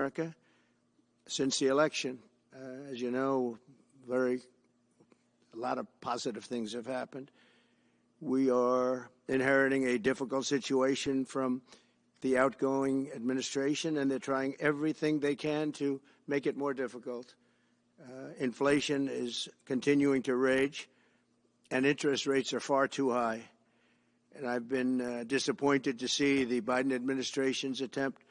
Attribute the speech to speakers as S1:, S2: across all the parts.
S1: America since the election. As you know, a lot of positive things have happened. We are inheriting a difficult situation from the outgoing administration, and they're trying everything they can to make it more difficult. Inflation is continuing to rage, and interest rates are far too high. And I've been disappointed to see the Biden administration's attempt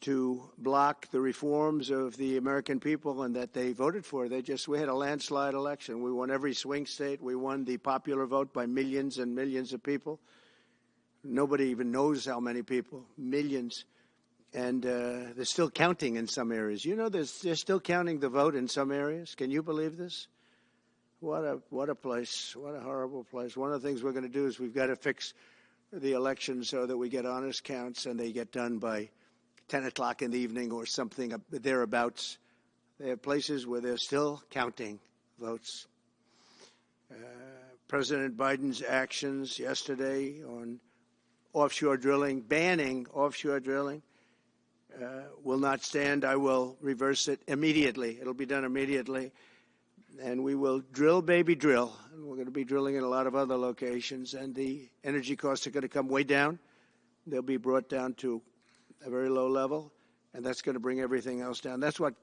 S1: to block the reforms of the American people and that they voted for. We had a landslide election. We won every swing state. We won the popular vote by millions and millions of people. Nobody even knows how many people, millions. And they're still counting in some areas. You know, they're still counting the vote in some areas. Can you believe this? What a place. What a horrible place. One of the things we're going to do is we've got to fix the election so that we get honest counts and they get done by 10 o'clock in the evening or something thereabouts. They have places where they're still counting votes. President Biden's actions yesterday on offshore drilling, banning offshore drilling, will not stand. I will reverse it immediately. It'll be done immediately. And we will drill, baby, drill. And we're going to be drilling in a lot of other locations. And the energy costs are going to come way down. They'll be brought down to a very low level. And that's going to bring everything else down. That's what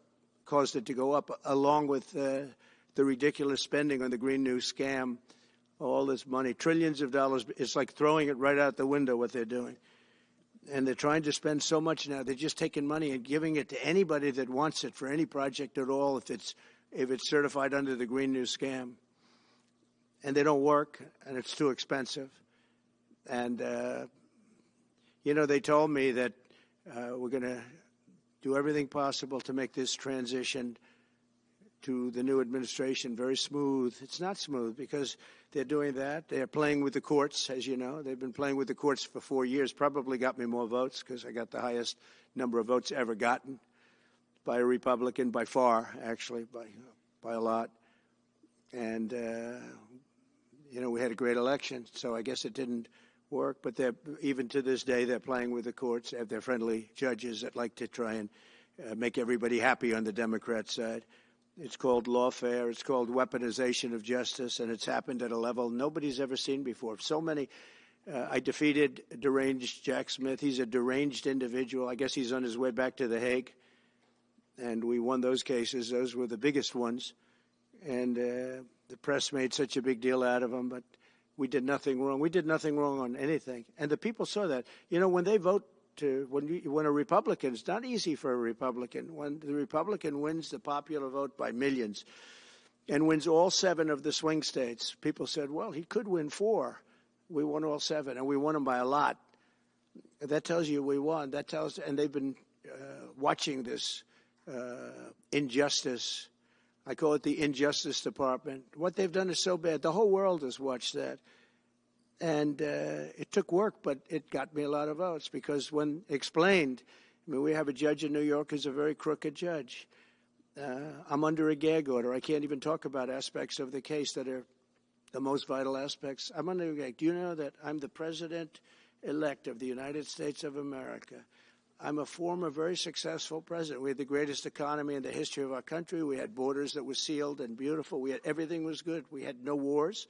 S1: caused it to go up, along with the ridiculous spending on the Green New scam. All this money, trillions of dollars. It's like throwing it right out the window, what they're doing. And they're trying to spend so much now. They're just taking money and giving it to anybody that wants it for any project at all, if it's certified under the Green New scam. And they don't work, and it's too expensive. And, they told me that we're going to do everything possible to make this transition to the new administration very smooth. It's not smooth because they're doing that. They're playing with the courts, as you know. They've been playing with the courts for 4 years, probably got me more votes because I got the highest number of votes ever gotten by a Republican, by far, actually, by a lot. And, we had a great election, so I guess it didn't work. But even to this day, they're playing with the courts. They have their friendly judges that like to try and make everybody happy on the Democrat side. It's called lawfare. It's called weaponization of justice, and it's happened at a level nobody's ever seen before. So many. I defeated deranged Jack Smith. He's a deranged individual. I guess he's on his way back to The Hague. And we won those cases. Those were the biggest ones. And the press made such a big deal out of them, but we did nothing wrong. We did nothing wrong on anything. And the people saw that. When they vote, when a Republican, it's not easy for a Republican. When the Republican wins the popular vote by millions and wins all 7 of the swing states, people said, well, he could win 4. We won all 7, and we won them by a lot. That tells you we won. And they've been watching this injustice. I call it the Injustice Department. What they've done is so bad. The whole world has watched that. And it took work, but it got me a lot of votes because when explained, we have a judge in New York who's a very crooked judge. I'm under a gag order. I can't even talk about aspects of the case that are the most vital aspects. I'm under a gag. Do you know that I'm the president-elect of the United States of America? I'm a former very successful president. We had the greatest economy in the history of our country. We had borders that were sealed and beautiful. Everything was good. We had no wars.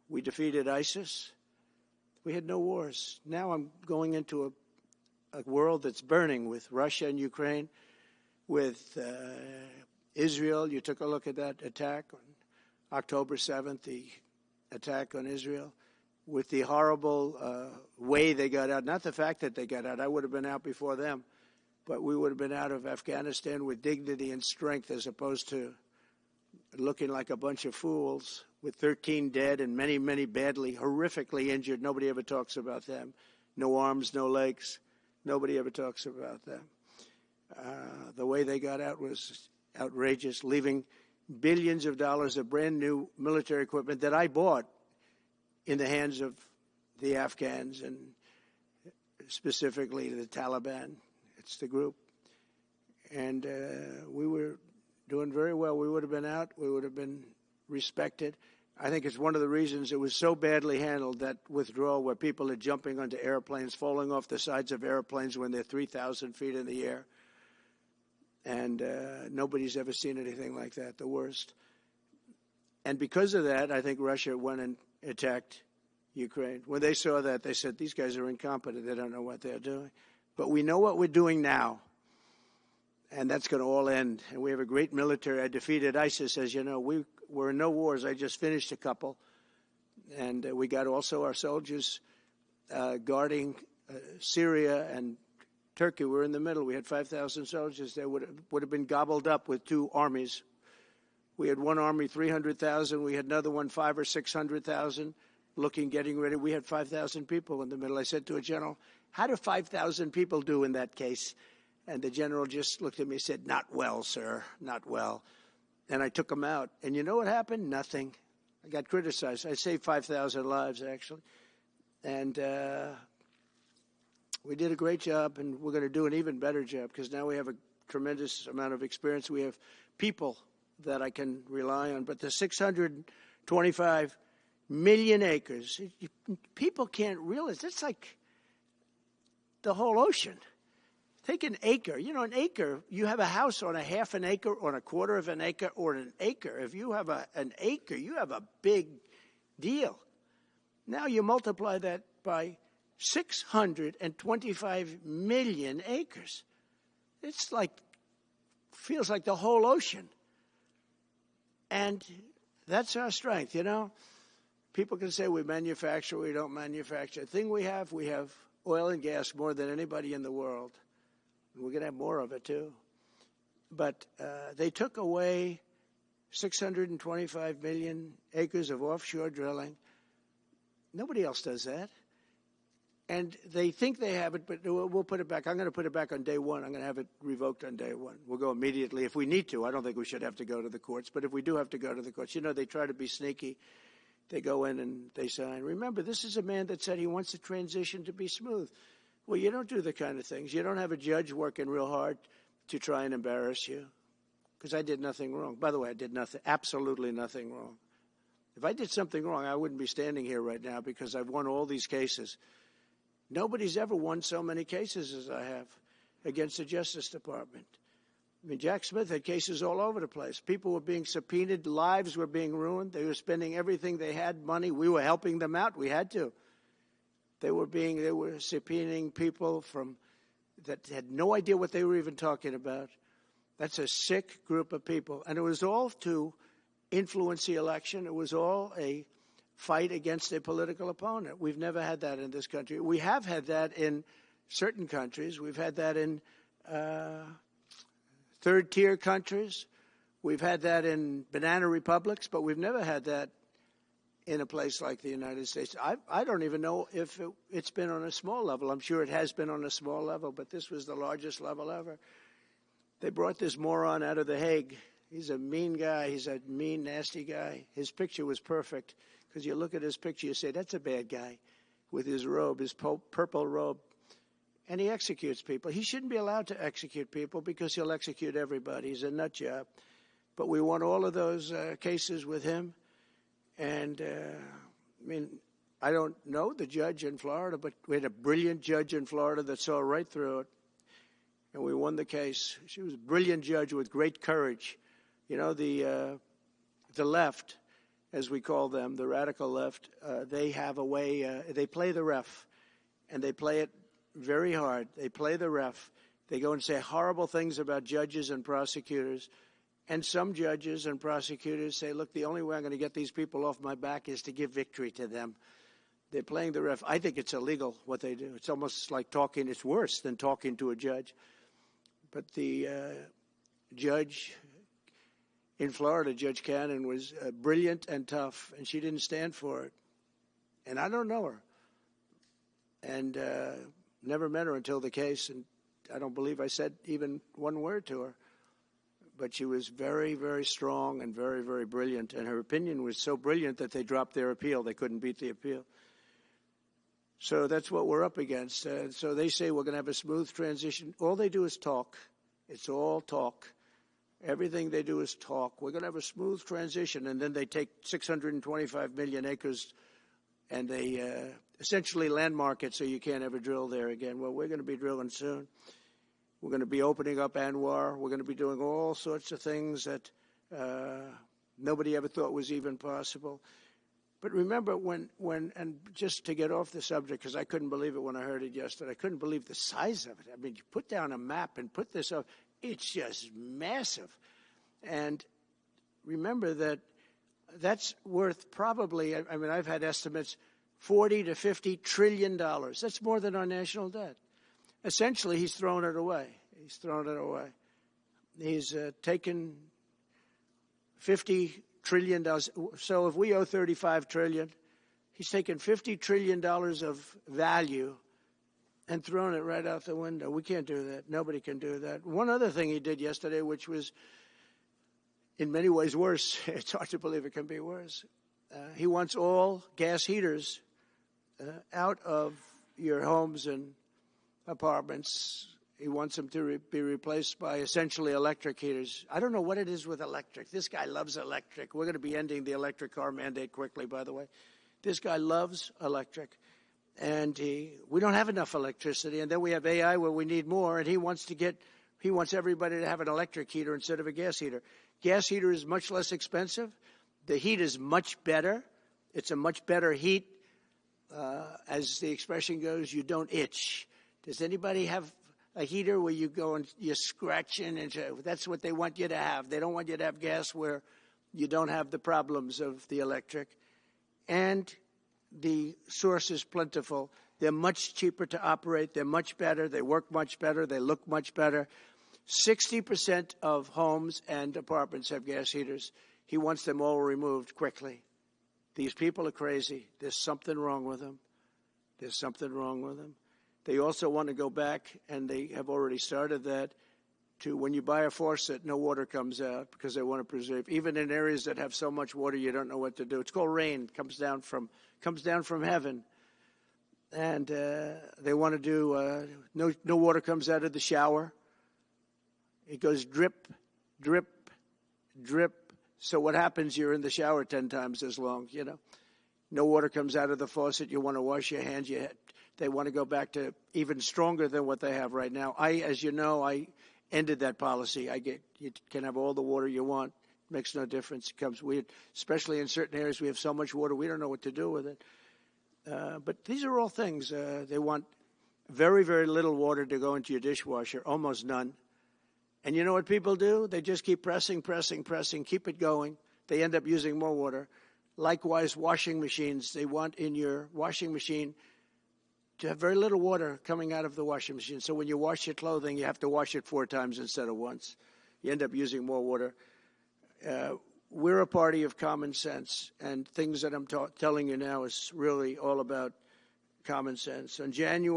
S1: We defeated ISIS. We had no wars. Now I'm going into a world that's burning with Russia and Ukraine, with Israel. You took a look at that attack on October 7th, the attack on Israel, with the horrible way they got out. Not the fact that they got out. I would have been out before them. But we would have been out of Afghanistan with dignity and strength as opposed to looking like a bunch of fools with 13 dead and many, many badly, horrifically injured. Nobody ever talks about them. No arms, no legs. Nobody ever talks about them. The way they got out was outrageous, leaving billions of dollars of brand new military equipment that I bought in the hands of the Afghans and specifically the Taliban. It's the group. And we were doing very well. We would have been out. We would have been respected. I think it's one of the reasons it was so badly handled, that withdrawal where people are jumping onto airplanes, falling off the sides of airplanes when they're 3,000 feet in the air. And nobody's ever seen anything like that, the worst. And because of that, I think Russia went and attacked Ukraine. When they saw that, they said, these guys are incompetent. They don't know what they're doing. But we know what we're doing now, and that's going to all end. And we have a great military. I defeated ISIS, as you know. We're in no wars. I just finished a couple. And we got also our soldiers guarding Syria and Turkey. We're in the middle. We had 5,000 soldiers. They would have been gobbled up with two armies. We had one army, 300,000. We had another one, 500,000 or 600,000, getting ready. We had 5,000 people in the middle. I said to a general, how do 5,000 people do in that case? And the general just looked at me and said, not well, sir, not well. And I took him out. And you know what happened? Nothing. I got criticized. I saved 5,000 lives, actually. And we did a great job, and we're going to do an even better job because now we have a tremendous amount of experience. We have people that I can rely on. But the 625 million acres, people can't realize. It's like the whole ocean. Take an acre. You know, an acre, you have a house on a half an acre, on a quarter of an acre, or an acre. If you have an acre, you have a big deal. Now you multiply that by 625 million acres. It's like, feels like the whole ocean. And that's our strength, you know. People can say we manufacture, we don't manufacture. The thing we have oil and gas more than anybody in the world. We're going to have more of it, too. But they took away 625 million acres of offshore drilling. Nobody else does that. And they think they have it, but we'll put it back. I'm going to put it back on day one. I'm going to have it revoked on day one. We'll go immediately if we need to. I don't think we should have to go to the courts. But if we do have to go to the courts, you know, they try to be sneaky. They go in and they sign. Remember, this is a man that said he wants the transition to be smooth. Well, you don't do the kind of things. You don't have a judge working real hard to try and embarrass you. Because I did nothing wrong. By the way, I did nothing, absolutely nothing wrong. If I did something wrong, I wouldn't be standing here right now because I've won all these cases. Nobody's ever won so many cases as I have against the Justice Department. I mean, Jack Smith had cases all over the place. People were being subpoenaed. Lives were being ruined. They were spending everything they had, money. We were helping them out. We had to. They were subpoenaing people that had no idea what they were even talking about. That's a sick group of people. And it was all to influence the election. It was all a fight against a political opponent. We've never had that in this country. We have had that in certain countries. We've had that in third-tier countries. We've had that in banana republics, but we've never had that in a place like the United States. I don't even know if it's been on a small level. I'm sure it has been on a small level, but this was the largest level ever. They brought this moron out of The Hague. He's a mean guy. He's a mean, nasty guy. His picture was perfect because you look at his picture, you say, that's a bad guy with his robe, his purple robe. And he executes people. He shouldn't be allowed to execute people because he'll execute everybody. He's a nut job. But we won all of those cases with him. And, I mean, I don't know the judge in Florida, but we had a brilliant judge in Florida that saw right through it. And we won the case. She was a brilliant judge with great courage. You know, the left, as we call them, the radical left, they have a way, they play the ref, and they play it very hard. They play the ref. They go and say horrible things about judges and prosecutors. And some judges and prosecutors say, look, the only way I'm going to get these people off my back is to give victory to them. They're playing the ref. I think it's illegal what they do. It's almost like talking. It's worse than talking to a judge. But the judge in Florida, Judge Cannon, was brilliant and tough, and she didn't stand for it. And I don't know her. And never met her until the case, and I don't believe I said even one word to her. But she was very, very strong and very, very brilliant. And her opinion was so brilliant that they dropped their appeal. They couldn't beat the appeal. So that's what we're up against. So they say we're going to have a smooth transition. All they do is talk. It's all talk. Everything they do is talk. We're going to have a smooth transition. And then they take 625 million acres and they essentially landmark it so you can't ever drill there again. Well, we're going to be drilling soon. We're going to be opening up Anwar. We're going to be doing all sorts of things that nobody ever thought was even possible. But remember and just to get off the subject, because I couldn't believe it when I heard it yesterday. I couldn't believe the size of it. I mean, you put down a map and put this up. It's just massive. And remember that that's worth probably, I mean, I've had estimates, $40 to $50 trillion. That's more than our national debt. Essentially, he's thrown it away. He's thrown it away. He's taken $50 trillion. So if we owe $35 trillion, he's taken $50 trillion of value and thrown it right out the window. We can't do that. Nobody can do that. One other thing he did yesterday, which was in many ways worse. It's hard to believe it can be worse. He wants all gas heaters out of your homes and apartments. He wants them to be replaced by essentially electric heaters. I don't know what it is with electric. This guy loves electric. We're going to be ending the electric car mandate quickly, by the way. This guy loves electric. And we don't have enough electricity. And then we have AI where we need more. And he wants everybody to have an electric heater instead of a gas heater. Gas heater is much less expensive. The heat is much better. It's a much better heat. As the expression goes, you don't itch. Does anybody have a heater where you go and you're scratching? And that's what they want you to have. They don't want you to have gas where you don't have the problems of the electric. And the source is plentiful. They're much cheaper to operate. They're much better. They work much better. They look much better. 60% of homes and apartments have gas heaters. He wants them all removed quickly. These people are crazy. There's something wrong with them. There's something wrong with them. They also want to go back, and they have already started that, to when you buy a faucet, no water comes out because they want to preserve. Even in areas that have so much water, you don't know what to do. It's called rain. It comes down from heaven. And they want to do no water comes out of the shower. It goes drip, drip, drip. So what happens? You're in the shower 10 times as long, you know. No water comes out of the faucet. You want to wash your hands. They want to go back to even stronger than what they have right now. As you know, I ended that policy. You can have all the water you want. Makes no difference. It comes weird, especially in certain areas. We have so much water, we don't know what to do with it. But these are all things. They want very, very little water to go into your dishwasher, almost none. And you know what people do? They just keep pressing, keep it going. They end up using more water. Likewise, washing machines. They want in your washing machine to have very little water coming out of the washing machine. So when you wash your clothing, you have to wash it 4 times instead of once. You end up using more water. We're a party of common sense, and things that I'm telling you now is really all about common sense. On January